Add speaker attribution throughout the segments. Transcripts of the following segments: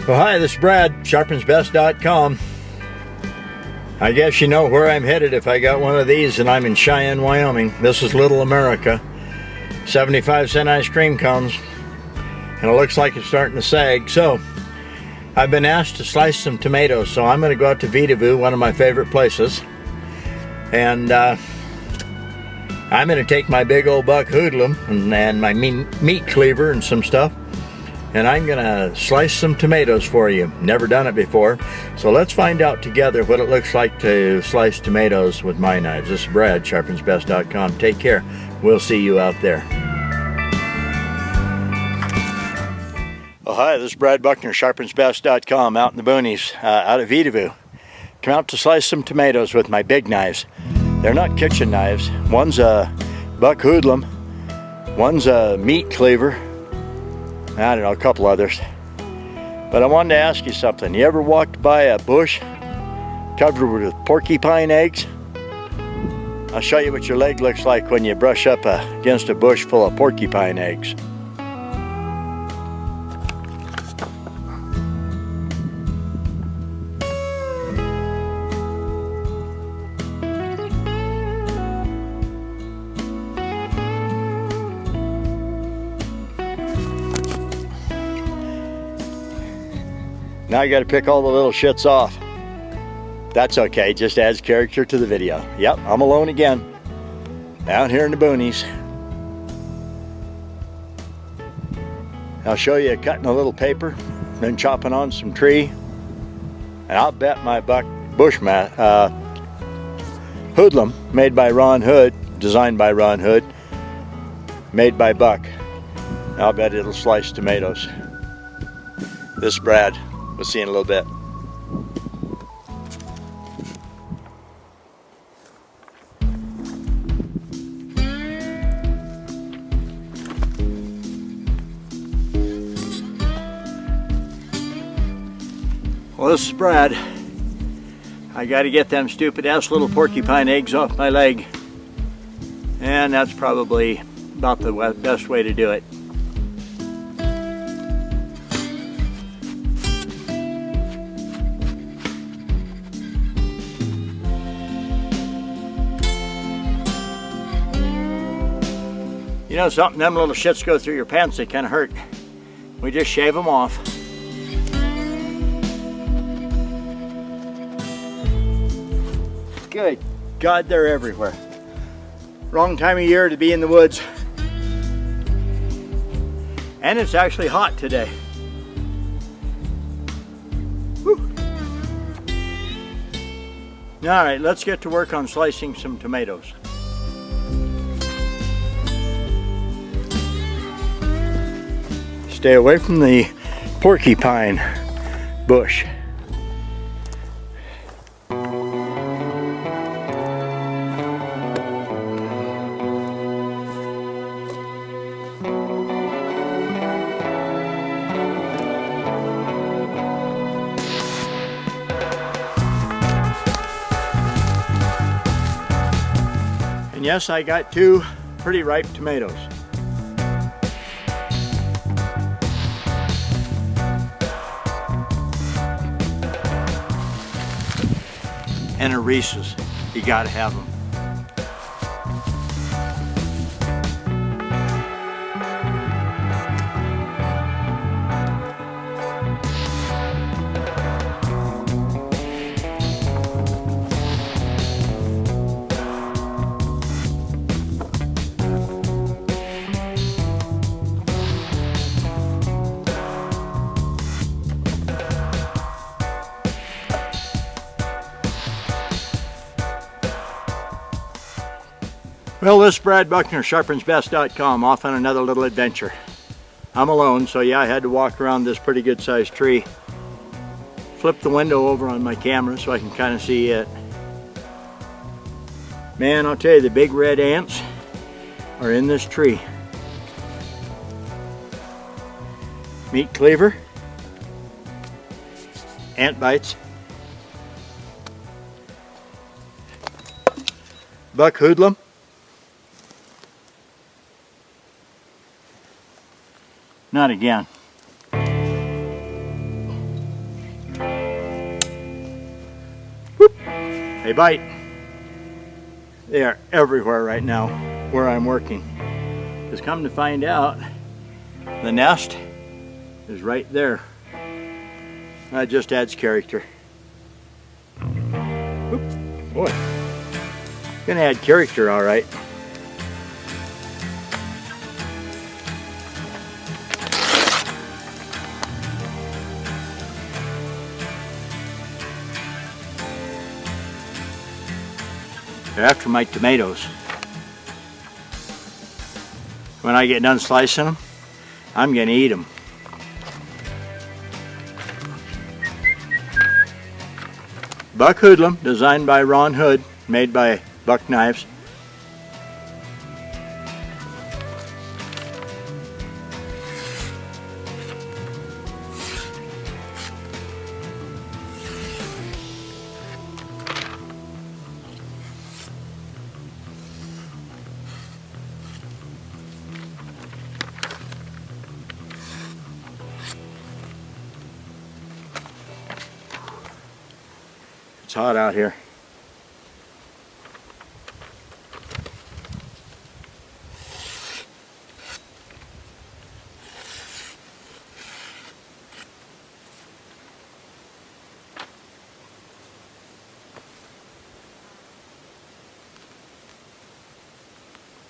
Speaker 1: Well, hi, this is Brad, sharpensbest.com. I guess you know where I'm headed if I got one of these, and I'm in Cheyenne, Wyoming. This is Little America. 75-cent ice cream cones, and it looks like it's starting to sag. So, I've been asked to slice some tomatoes, so I'm going to go out to Vitavoo, one of my favorite places, and I'm going to take my big old buck hoodlum and my meat cleaver and some stuff, and I'm going to slice some tomatoes for you. Never done it before, so let's find out together what it looks like to slice tomatoes with my knives. This is Brad, sharpensbest.com. Take care. We'll see you out there. Oh, hi, this is Brad Buckner, sharpensbest.com, out in the boonies, out of Vitavoo. Come out to slice some tomatoes with my big knives. They're not kitchen knives. One's a buck hoodlum, one's a meat cleaver, I don't know, a couple others. But I wanted to ask you something. You ever walked by a bush covered with porcupine eggs? I'll show you what your leg looks like when you brush up against a bush full of porcupine eggs. Now you got to pick all the little shits off. That's okay, just adds character to the video. Yep, I'm alone again, out here in the boonies. I'll show you cutting a little paper, then chopping on some tree, and I'll bet my buck hoodlum, made by Ron Hood, designed by Ron Hood, made by Buck. I'll bet it'll slice tomatoes. This is Brad. We'll see you in a little bit. Well, this is Brad. I got to get them stupid ass little porcupine eggs off my leg, and that's probably about the best way to do it. You know something, them little shits go through your pants, they kind of hurt. We just shave them off. Good God, they're everywhere. Wrong time of year to be in the woods. And it's actually hot today. Whew. All right, let's get to work on slicing some tomatoes. Stay away from the porcupine bush. And yes, I got two pretty ripe tomatoes. And a Reese's, you gotta have them. Well, this is Brad Buckner, sharpensbest.com, off on another little adventure. I'm alone, so yeah, I had to walk around this pretty good sized tree. Flip the window over on my camera so I can kind of see it. Man, I'll tell you, the big red ants are in this tree. Meat cleaver, ant bites, buck hoodlum, not again. They bite. They are everywhere right now where I'm working. Just come to find out, the nest is right there. That just adds character. Oop, boy, gonna add character, all right. They're after my tomatoes. When I get done slicing them, I'm gonna eat them. Buck Hoodlum, designed by Ron Hood, made by Buck Knives. It's hot out here.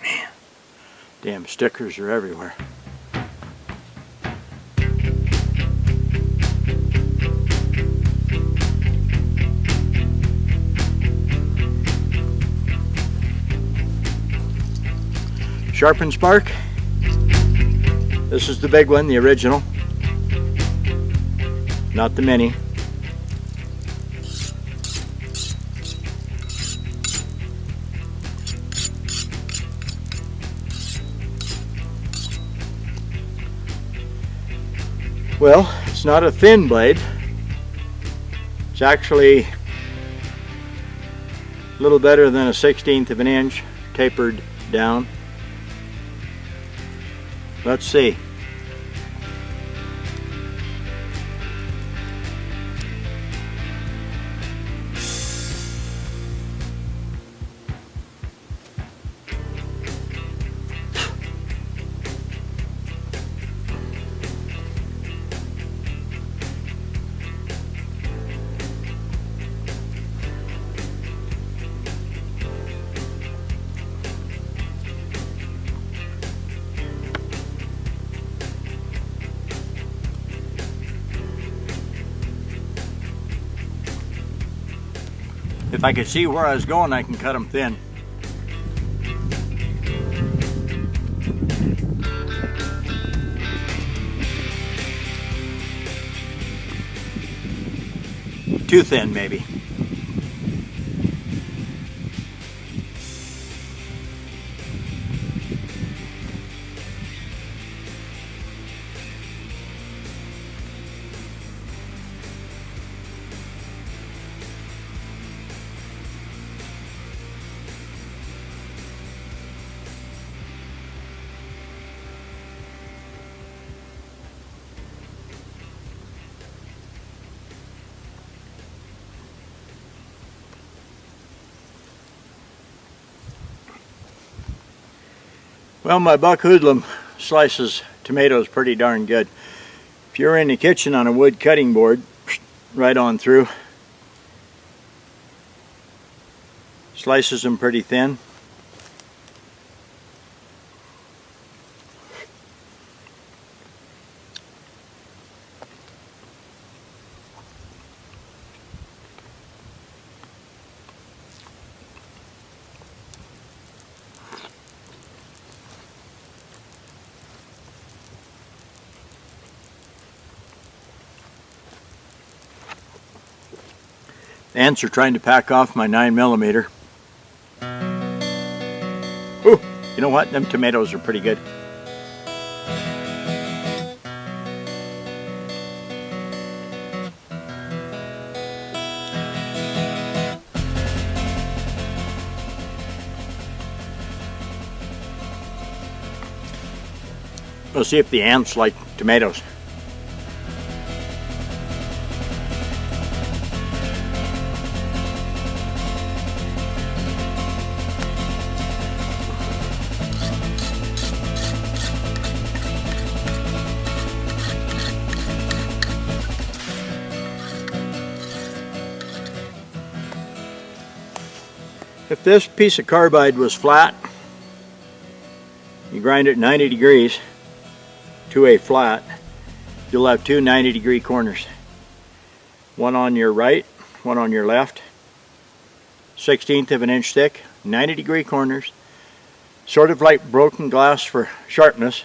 Speaker 1: Man, damn stickers are everywhere. Sharpen Spark. This is the big one, the original, not the mini. Well, it's not a thin blade. It's actually a little better than a 1/16 of an inch, tapered down. Let's see. If I could see where I was going, I can cut them thin. Too thin, maybe. Well, my Buck Hoodlum slices tomatoes pretty darn good. If you're in the kitchen on a wood cutting board, right on through. Slices them pretty thin. Ants are trying to pack off my 9mm. Ooh, you know what? Them tomatoes are pretty good. We'll see if the ants like tomatoes. If this piece of carbide was flat, you grind it 90 degrees to a flat, you'll have two 90-degree corners. One on your right, one on your left. 1/16 of an inch thick, 90-degree corners. Sort of like broken glass for sharpness.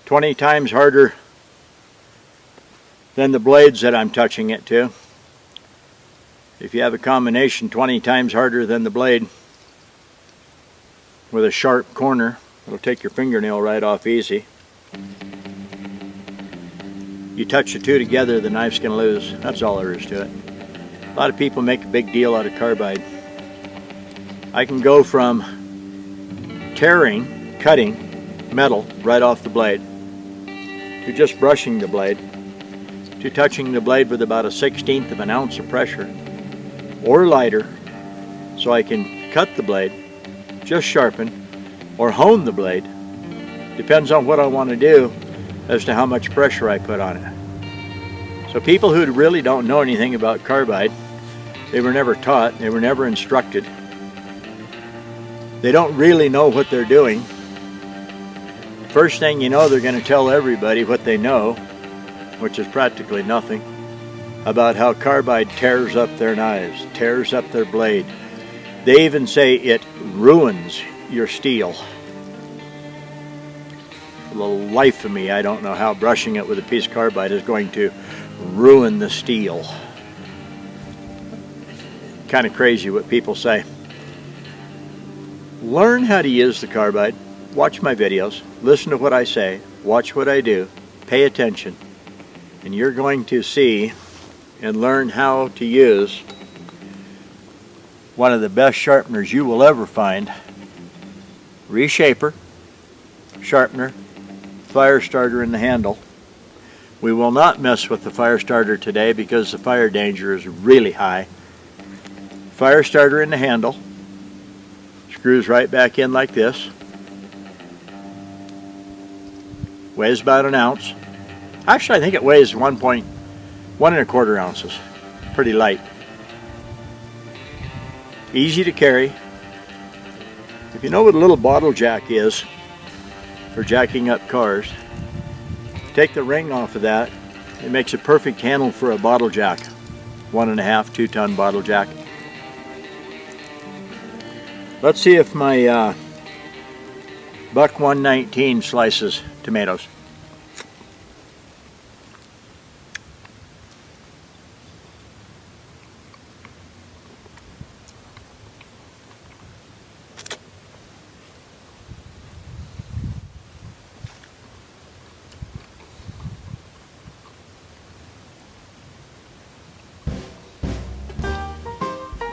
Speaker 1: 20 times harder than the blades that I'm touching it to. If you have a combination 20 times harder than the blade with a sharp corner, it'll take your fingernail right off easy. You touch the two together, the knife's going to lose. That's all there is to it. A lot of people make a big deal out of carbide. I can go from tearing, cutting metal right off the blade, to just brushing the blade, to touching the blade with about 1/16 of an ounce of pressure, or lighter, so I can cut the blade, just sharpen, or hone the blade. Depends on what I want to do as to how much pressure I put on it. So people who really don't know anything about carbide, they were never taught, they were never instructed, they don't really know what they're doing. First thing you know, they're going to tell everybody what they know, which is practically nothing, about how carbide tears up their knives, tears up their blade. They even say it ruins your steel. For the life of me, I don't know how brushing it with a piece of carbide is going to ruin the steel. Kind of crazy what people say. Learn how to use the carbide. Watch my videos, listen to what I say, watch what I do, pay attention, and you're going to see and learn how to use one of the best sharpeners you will ever find. Reshaper, sharpener, fire starter in the handle. We will not mess with the fire starter today because the fire danger is really high. Fire starter in the handle, screws right back in like this. Weighs about an ounce. Actually, I think it weighs 1.125 ounces. Pretty light. Easy to carry. If you know what a little bottle jack is for jacking up cars, take the ring off of that. It makes a perfect handle for a bottle jack. 1.5, 2 ton bottle jack. Let's see if my Buck 119 slices tomatoes.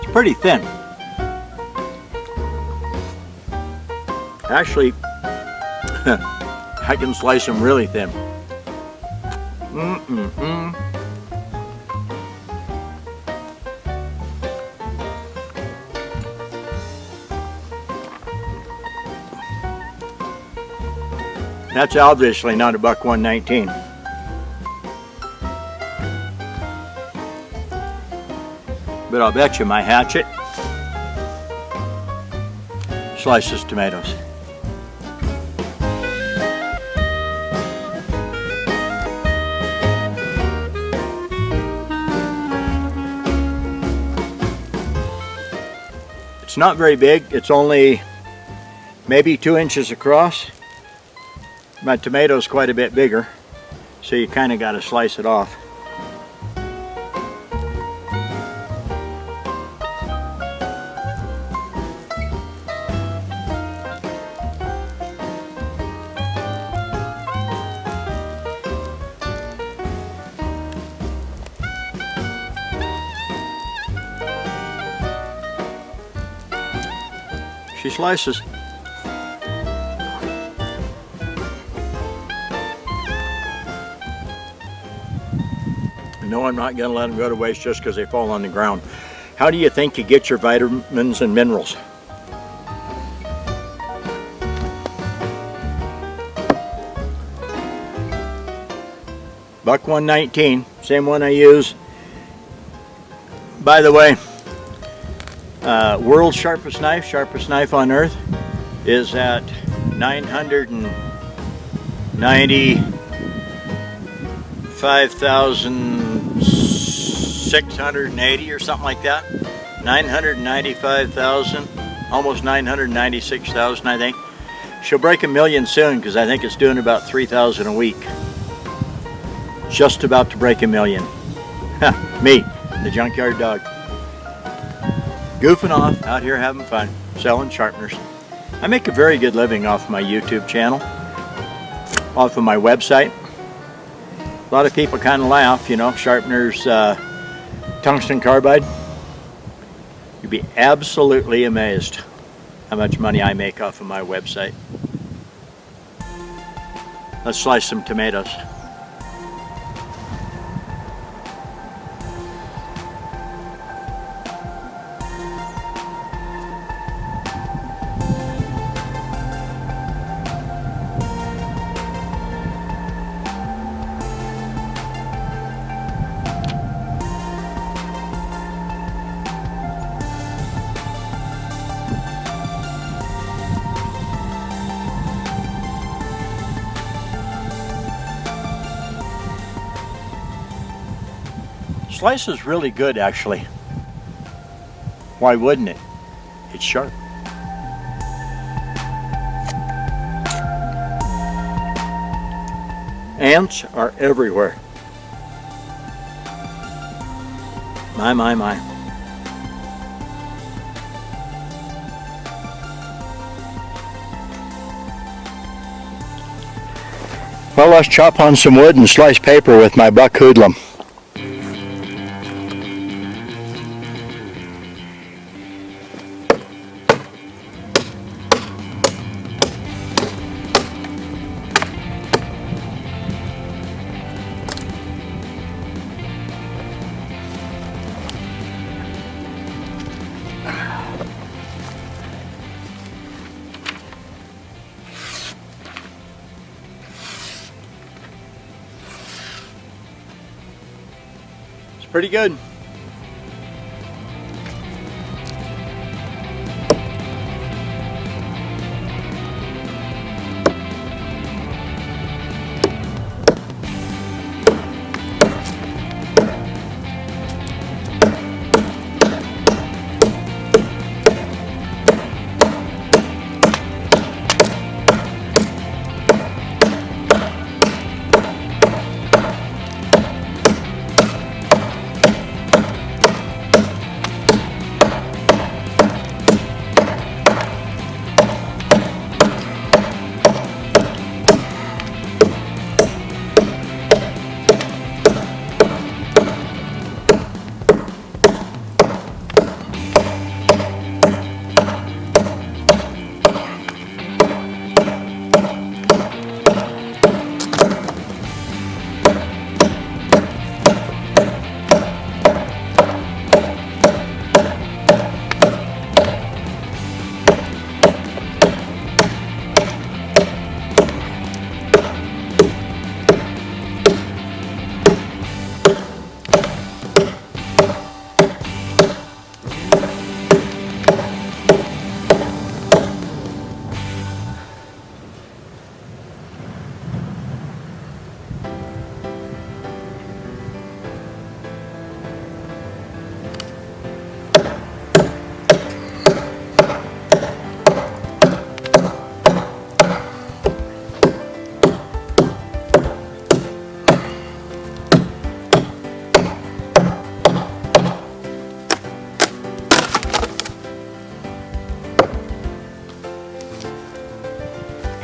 Speaker 1: It's pretty thin. Actually, I can slice them really thin. That's obviously not a Buck 119. But I'll bet you my hatchet slices tomatoes. It's not very big. It's only maybe 2 inches across. My tomato's quite a bit bigger, so you kind of got to slice it off. She slices. No, I'm not going to let them go to waste just because they fall on the ground. How do you think you get your vitamins and minerals? Buck 119, same one I use. By the way, World's sharpest knife on earth, is at 995,680 or something like that. 995,000, almost 996,000, I think. She'll break 1 million soon because I think it's doing about 3,000 a week. Just about to break 1 million. Me, the junkyard dog. Goofing off, out here having fun, selling sharpeners. I make a very good living off my YouTube channel, off of my website. A lot of people kind of laugh, you know, sharpeners, tungsten carbide. You'd be absolutely amazed how much money I make off of my website. Let's slice some tomatoes. Slice is really good, actually. Why wouldn't it? It's sharp. Ants are everywhere. My. Well, let's chop on some wood and slice paper with my buck hoodlum. Pretty good.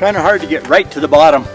Speaker 1: Kind of hard to get right to the bottom.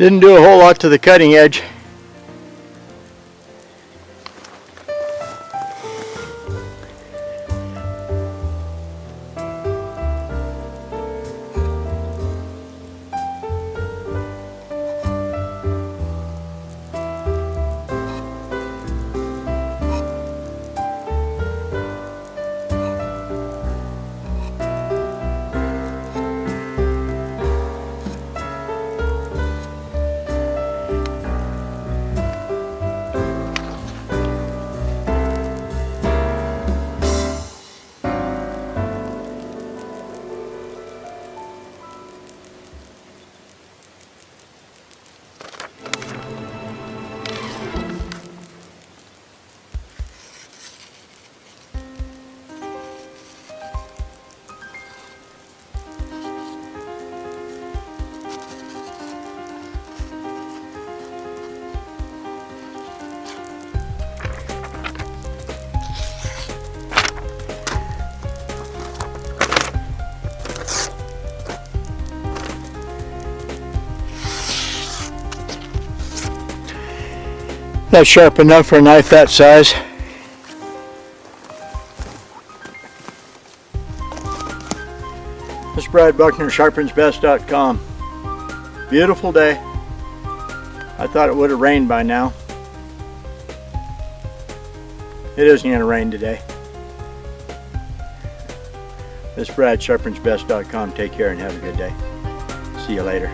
Speaker 1: Didn't do a whole lot to the cutting edge. That's sharp enough for a knife that size. This is Brad Buckner, sharpensbest.com. Beautiful day. I thought it would have rained by now. It isn't going to rain today. This is Brad, sharpensbest.com. Take care and have a good day. See you later.